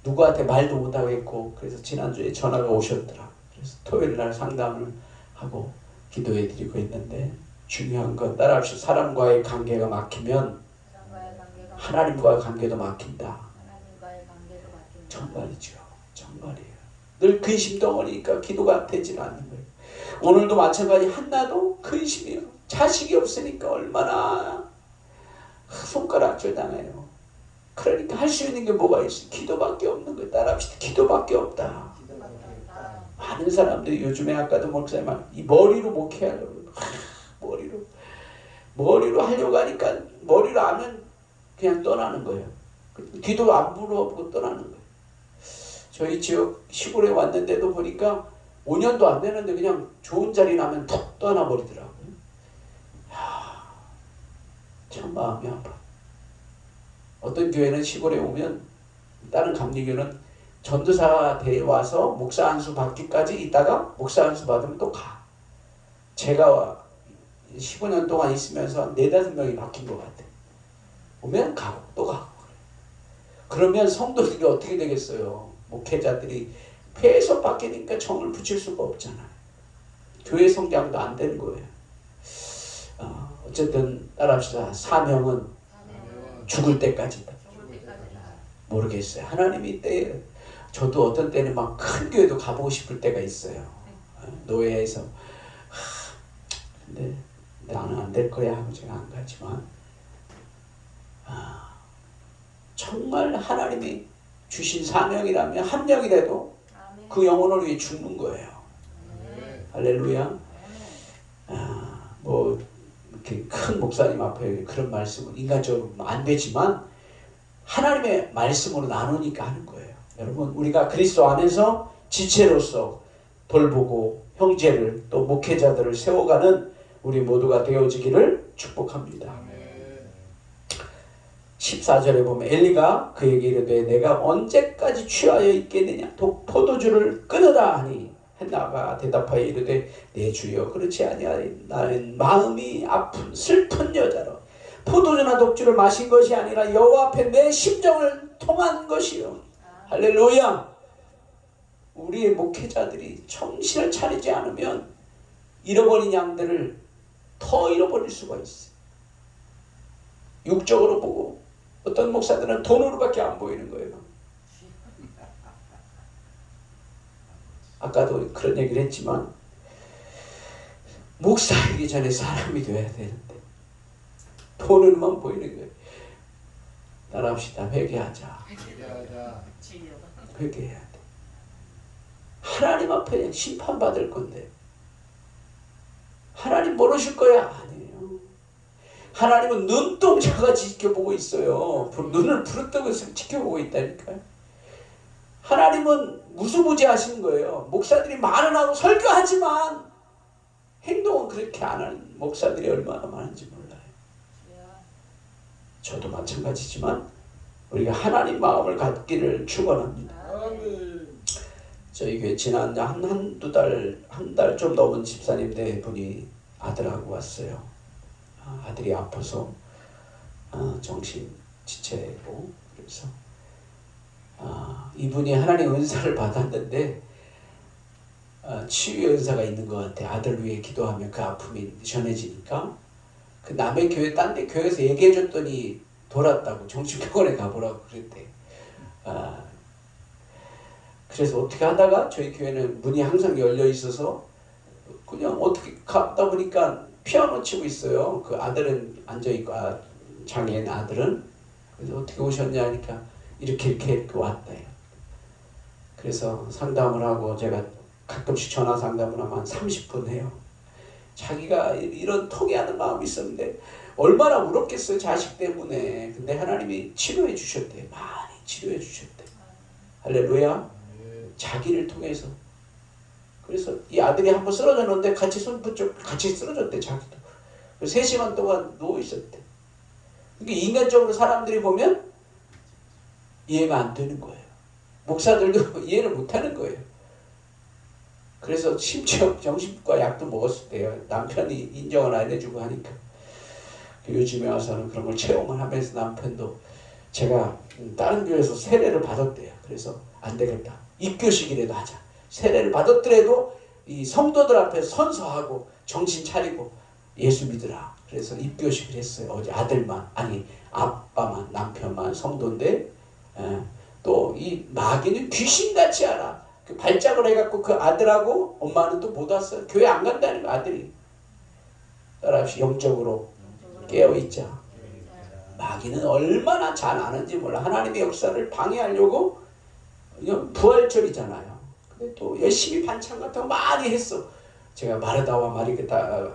누구한테 말도 못 하겠고, 그래서 지난주에 전화가 오셨더라. 그래서 토요일 날 상담을 하고 기도해 드리고 있는데, 중요한 건 따라합시다. 사람과의 관계가 막히면 하나님과의 관계도 막힌다. 정말이죠. 정말이에요. 늘 근심 덩어리니까 기도가 되질 않는 거예요. 오늘도 마찬가지. 한나도 근심이에요. 자식이 없으니까 얼마나 손가락질 당해요. 그러니까 할 수 있는 게 뭐가 있어? 기도밖에 없는 거예요. 따라합시다. 기도밖에 없다. 많은 사람들이 요즘에, 아까도 목사님 이 머리로 목회하려고, 머리로 하려고 하니까, 머리로 하면 그냥 떠나는 거예요. 기도 안 물어보고 떠나는 거예요. 저희 지역 시골에 왔는데도 보니까 5년도 안 되는데 그냥 좋은 자리 나면 턱 떠나버리더라고요. 참 마음이 아파. 어떤 교회는 시골에 오면, 다른 감리교는 전도사 대회 와서 목사 안수 받기까지 있다가 목사 안수 받으면 또 가. 제가 15년 동안 있으면서 4-5명이 바뀐 것 같아. 오면 가고 또 가고. 그러면 성도들이 어떻게 되겠어요? 목회자들이 계속 바뀌니까 정을 붙일 수가 없잖아요. 교회 성장도 안 되는 거예요. 어쨌든 따라합시다. 사명은 죽을 때까지다. 모르겠어요. 하나님이 때, 저도 어떤 때는 막 큰 교회도 가보고 싶을 때가 있어요. 노예에서. 근데 나는 안 될 거야 하고 제가 안 가지만, 정말 하나님이 주신 사명이라면 한 명이라도 그 영혼을 위해 죽는 거예요. 할렐루야. 뭐 이렇게 큰 목사님 앞에 그런 말씀은 인간적으로 안 되지만 하나님의 말씀으로 나누니까 하는 거예요. 여러분, 우리가 그리스도 안에서 지체로서 돌보고 형제를 또 목회자들을 세워가는 우리 모두가 되어지기를 축복합니다. 14절에 보면 엘리가 그에게 이르되 내가 언제까지 취하여 있겠느냐, 포도주를 끊으라 하니 한나가 대답하여 이르되 내 주여 그렇지 아니하니 나는 마음이 아픈 슬픈 여자로 포도주나 독주를 마신 것이 아니라 여호와 앞에 내 심정을 통한 것이요. 할렐루야. 우리의 목회자들이 정신을 차리지 않으면 잃어버린 양들을 더 잃어버릴 수가 있어요. 육적으로 보고 어떤 목사들은 돈으로밖에 안 보이는 거예요. 아까도 그런 얘기를 했지만 목사이기 전에 사람이 돼야 되는데 돈으로만 보이는 거예요. 따라합시다. 회개하자. 회개해야 돼. 하나님 앞에 심판받을 건데 하나님 모르실 거야? 아니에요. 하나님은 눈동자가 지켜보고 있어요. 눈을 부릅뜨고서 지켜보고 있다니까요. 하나님은 무수무지하신 거예요. 목사들이 말은 하고 설교하지만 행동은 그렇게 안 하는 목사들이 얼마나 많은지 몰라요. 저도 마찬가지지만 우리가 하나님 마음을 갖기를 축원합니다. 저희 교회 지난 한 달 좀 넘은 집사님 네 분이 아들하고 왔어요. 아들이 아파서 정신 지체고, 그래서 이분이 하나님 은사를 받았는데 치유의 은사가 있는 것 같아. 아들 위해 기도하면 그 아픔이 전해지니까 그 남의 교회, 딴 데 교회에서 얘기해줬더니 돌았다고, 정신병원에 가보라고 그랬대. 그래서 어떻게 하다가 저희 교회는 문이 항상 열려 있어서 그냥 어떻게 갔다 보니까 피아노 치고 있어요. 그 아들은 앉아있고, 장애인 아들은. 그래서 어떻게 오셨냐 하니까 이렇게 왔대요. 그래서 상담을 하고 제가 가끔씩 전화 상담을 하면 한 30분 해요. 자기가 이런 통해하는 마음이 있었는데 얼마나 울었겠어요, 자식 때문에. 근데 하나님이 치료해 주셨대요. 많이 치료해 주셨대요. 할렐루야. 자기를 통해서. 그래서 이 아들이 한번 쓰러졌는데 같이 손 붙잡고 같이 쓰러졌대, 자기도. 그래서 3시간 동안 누워 있었대. 그러니까 인간적으로 사람들이 보면 이해가 안 되는 거예요. 목사들도 이해를 못 하는 거예요. 그래서 심지어 정신과 약도 먹었을 때요. 남편이 인정을 안 해주고 하니까. 요즘에 와서는 그런 걸 체험을 하면서 남편도 제가 다른 교회에서 세례를 받았대요. 그래서 안 되겠다. 입교식이라도 하자. 세례를 받았더라도 이 성도들 앞에서 선서하고 정신 차리고 예수 믿으라. 그래서 입교식을 했어요. 어제 아들만, 아니 아빠만, 남편만 성도인데, 또 이 마귀는 귀신같이 알아. 그 발작을 해갖고 그 아들하고 엄마는 또 못 왔어요. 교회 안 간다는 거, 아들이. 따라합시 영적으로 깨어있자. 마귀는 얼마나 잘 아는지 몰라. 하나님의 역사를 방해하려고. 부활절이잖아요. 근데 또 열심히 반찬 같은 거 많이 했어. 제가 마르다와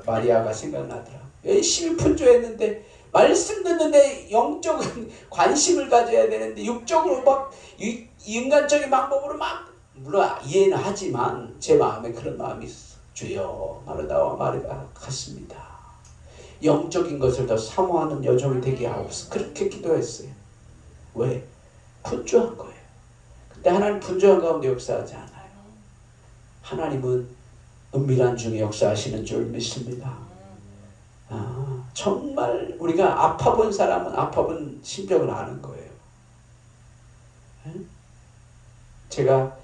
마리아가 생각나더라. 열심히 분조했는데 말씀 듣는데 영적인 관심을 가져야 되는데 육적으로 막 인간적인 방법으로 막, 물론 이해는 하지만 제 마음에 그런 마음이 있어. 주여, 마르다와 마리아가 같습니다. 영적인 것을 더 사모하는 여종이 되게 하옵소서. 그렇게 기도했어요. 왜? 분주한 거예요. 근데 하나님 분주한 가운데 역사하지 않아요. 하나님은 은밀한 중에 역사하시는 줄 믿습니다. 정말 우리가 아파본 사람은 아파본 심정을 아는 거예요. 제가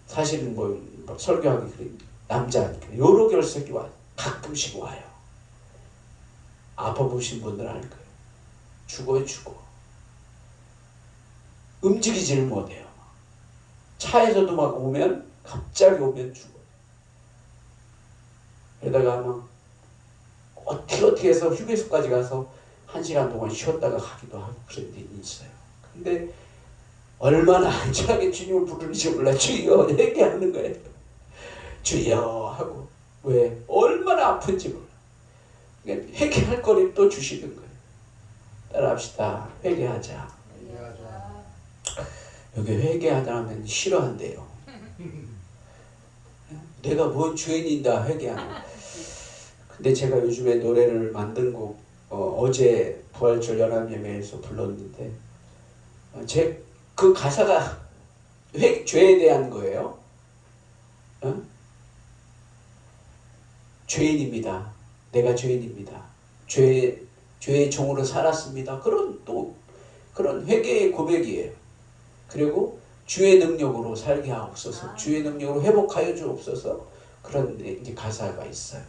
사실은 뭐 설교하기 그래, 남자니까 여러 결석이 와요. 가끔씩 와요. 아파보신 분들 알 거예요. 죽어. 움직이지를 못해요. 차에서도 막 오면, 갑자기 오면 죽어요. 그러다가 막 어떻게 해서 휴게소까지 가서 1시간 동안 쉬었다가 가기도 하고 그런 일이 있어요. 근데 얼마나 안전하게 주님을 부르는지 몰라. 주여 얘기하는 거예요. 주여 하고. 왜? 얼마나 아픈지 몰라. 회개할 거리를 또 주시는 거예요. 따라합시다. 회개하자. 여기 회개하자면 싫어한대요. 내가 뭔 죄인인다 회개하는. 근데 제가 요즘에 노래를 만든 곡 어제 부활절 연합예배에서 불렀는데 제 그 가사가 죄에 대한 거예요. 죄인입니다. 내가 죄인입니다. 죄의 종으로 살았습니다. 그런 회개의 고백이에요. 그리고 주의 능력으로 살게 하옵소서. 주의 능력으로 회복하여 주옵소서. 그런 이제 가사가 있어요.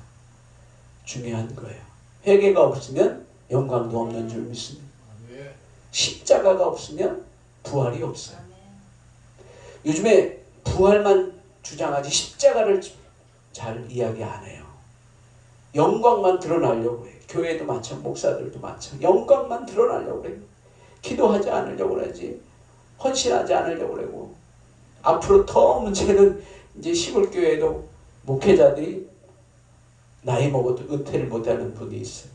중요한 거예요. 회개가 없으면 영광도 없는 줄 믿습니다. 십자가가 없으면 부활이 없어요. 요즘에 부활만 주장하지 십자가를 잘 이야기 안 해요. 영광만 드러나려고 해요. 교회도 마찬가지, 목사들도 마찬가지. 영광만 드러나려고 해요. 기도하지 않으려고 그러지. 헌신하지 않으려고 그러고. 앞으로 더 문제는 이제 시골교회도 목회자들이 나이 먹어도 은퇴를 못하는 분이 있어요.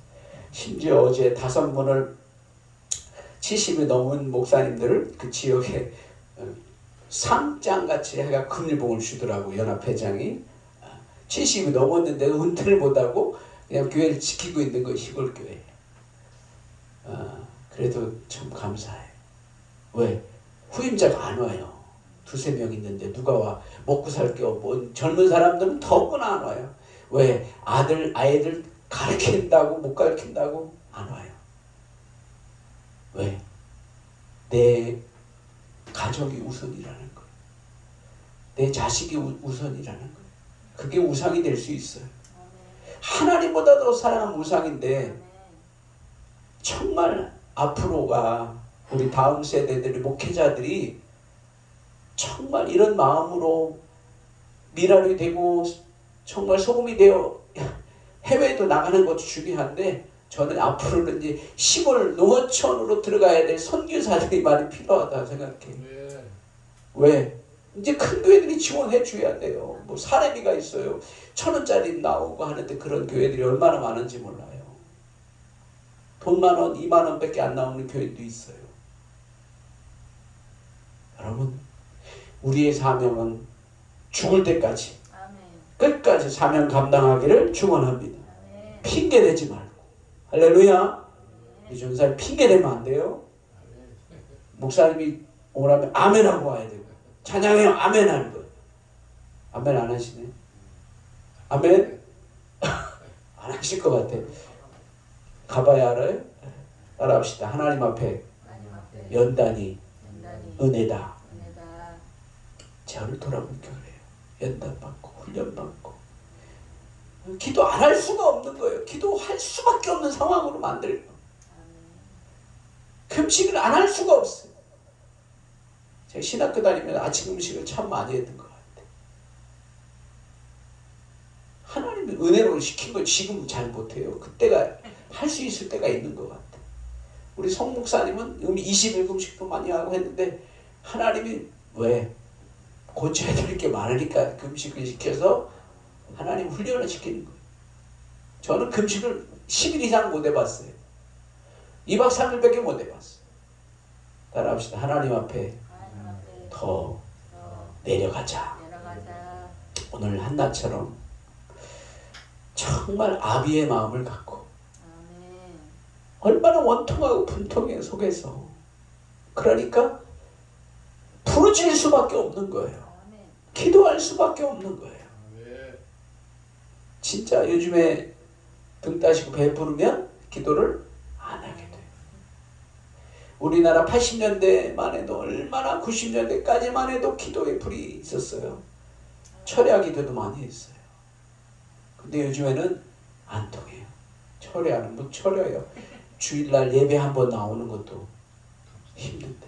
심지어 어제 5분을 70이 넘은 목사님들을 그 지역에 상장같이 해가 금일봉을 주더라고. 연합회장이 70이 넘었는데도 은퇴를 못하고 그냥 교회를 지키고 있는 거 시골교회. 그래도 참 감사해. 왜? 후임자가 안 와요. 2-3명 있는데 누가 와? 먹고 살 게 없고. 젊은 사람들은 더구나 안 와요. 왜? 아이들 가르친다고 못 가르친다고 안 와요. 왜? 내 가족이 우선이라는 거예요. 내 자식이 우선이라는 거예요. 그게 우상이 될 수 있어요. 하나님보다 더 사랑하는 우상인데 정말 앞으로가 우리 다음 세대들의 목회자들이 정말 이런 마음으로 미랄이 되고 정말 소금이 되어 해외도 나가는 것도 중요한데 저는 앞으로는 이제 시골 농어촌으로 들어가야 될 선교사들이 많이 필요하다 생각해요. 왜? 이제 큰 교회들이 지원해 줘야 돼요. 뭐 사례비가 있어요. 1,000원짜리 나오고 하는데 그런 교회들이 얼마나 많은지 몰라요. 돈 10,000원, 20,000원밖에 안 나오는 교회도 있어요. 여러분, 우리의 사명은 죽을 때까지 아멘. 끝까지 사명 감당하기를 축원합니다. 아멘. 핑계 대지 말고. 할렐루야. 이 전사님 핑계 대면 안 돼요. 목사님이 오라면 아멘하고 와야 되고 찬양해요 아멘 하는 거예요. 아멘 안 하시네. 아멘 안 하실 것 같아. 가봐야 알아요. 따라합시다. 하나님 앞에 하나님 앞에 연단이 연단이 은혜다. 은혜다. 저를 돌아보니까 그래요. 연단 받고 훈련 받고 기도 안 할 수가 없는 거예요. 기도할 수밖에 없는 상황으로 만들고 아멘. 금식을 안 할 수가 없어요. 제가 신학교 다니면 아침 금식을 참 많이 했던 것 같아요. 하나님이 은혜로 시킨 걸 지금은 잘 못해요. 그때가 할 수 있을 때가 있는 것 같아요. 우리 송 목사님은 21금식도 많이 하고 했는데 하나님이 왜? 고쳐야 될 게 많으니까 금식을 시켜서 하나님 훈련을 시키는 거예요. 저는 금식을 10일 이상 못 해봤어요. 2박 3일밖에 못 해봤어요. 따라합시다. 하나님 앞에 하나님 앞에 더 더 내려가자. 내려가자. 오늘 한나처럼 정말 아비의 마음을 갖고 아멘. 얼마나 원통하고 분통해 속에서 그러니까 부르짖을 수밖에 없는 거예요. 아멘. 기도할 수밖에 없는 거예요. 진짜 요즘에 등 따시고 배부르면 기도를 안 하게 돼요. 우리나라 80년대만 해도 얼마나 90년대까지만 해도 기도의 불이 있었어요. 철야 기도도 많이 했어요. 근데 요즘에는 안 통해요. 철야는 뭐 철야요. 주일날 예배 한번 나오는 것도 힘든데.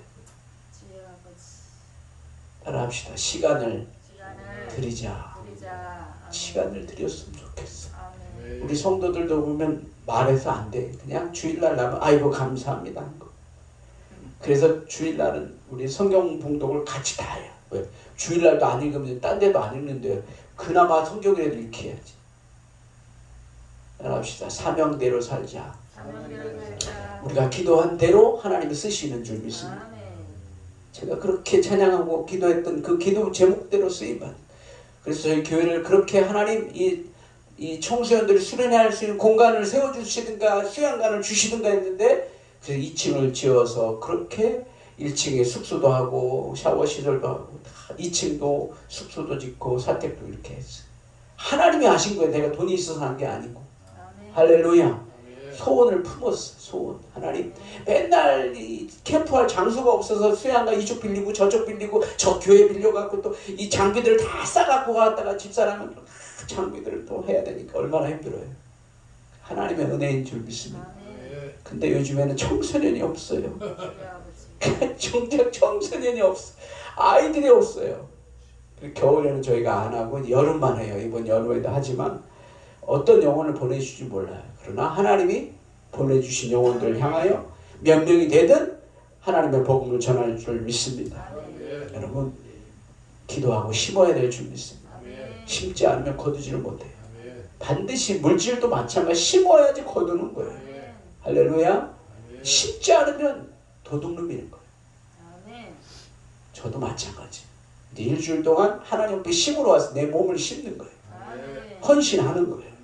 주여 아버지 따라합시다. 시간을 시간을 드리자. 드리자. 아멘. 시간을 드렸으면 좋겠어. 아멘. 우리 성도들도 보면 말해서 안 돼. 그냥 주일날 나면 아이고 감사합니다 한 거. 그래서 주일날은 우리 성경 봉독을 같이 다 해요. 왜? 주일날도 안 읽으면 딴 데도 안 읽는데 그나마 성경이라도 읽혀야지. 따라합시다. 사명대로 살자. 사명대로 살자. 우리가 기도한 대로 하나님이 쓰시는 줄 믿습니다. 아멘. 제가 그렇게 찬양하고 기도했던 그 기도 제목대로 쓰임받. 그래서 저희 교회를 그렇게 하나님 이 청소년들이 수련할 수 있는 공간을 세워주시든가 수양관을 주시든가 했는데 그래서 2층을 지어서 그렇게 1층에 숙소도 하고 샤워 시설도 하고 2층도 숙소도 짓고 사택도 이렇게 했어요. 하나님이 하신 거예요. 내가 돈이 있어서 한 게 아니고. 아멘. 할렐루야. 소원을 품었어. 소원. 하나님 맨날 이 캠프할 장소가 없어서 수양관 이쪽 빌리고 저쪽 빌리고 저 교회 빌려갖고 또 이 장비들을 다 싸갖고 갔다가 집사람은 장비들을 또 해야 되니까 얼마나 힘들어요. 하나님의 은혜인 줄 믿습니다. 아멘. 근데 요즘에는 청소년이 없어요. 주여 아버지. 정작 청소년이 없어. 아이들이 없어요. 겨울에는 저희가 안 하고 여름만 해요. 이번 여름에도 하지만 어떤 영혼을 보내주실지 몰라요. 그러나 하나님이 보내주신 영혼들을 향하여 몇 명이 되든 하나님의 복음을 전할 줄 믿습니다. 아멘. 여러분 기도하고 심어야 될 줄 믿습니다. 아멘. 심지 않으면 거두지를 못해요. 반드시 물질도 마찬가지 심어야지 거두는 거예요. 아멘. 할렐루야. 심지 않으면 도둑놈 이는 거예요. 아멘. 저도 마찬가지. 이제 일주일 동안 하나님 앞에 심으러 와서 내 몸을 심는 거예요. 아멘. 헌신하는 거예요.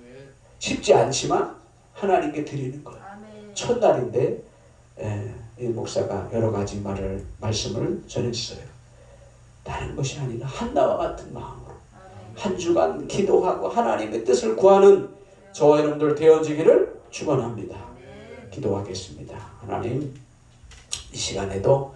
쉽지 않지만 하나님께 드리는 거예요. 아멘. 첫날인데 이 목사가 여러 가지 말씀을 전했어요. 다른 것이 아니라 한나와 같은 마음으로 아멘. 한 주간 기도하고 하나님의 뜻을 구하는 저와 여러분들 되어지기를 축원합니다. 아멘. 기도하겠습니다. 하나님 이 시간에도